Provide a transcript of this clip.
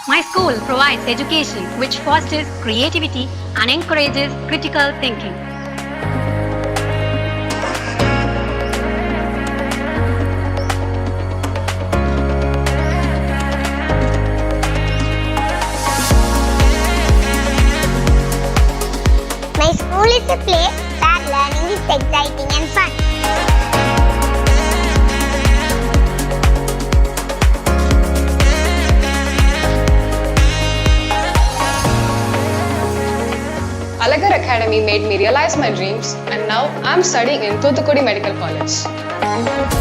My school provides education which fosters creativity and encourages critical thinking. My school is a place where learning is exciting and fun. Alagar Academy made me realize my dreams, and now I'm studying in Thuthukudi Medical College.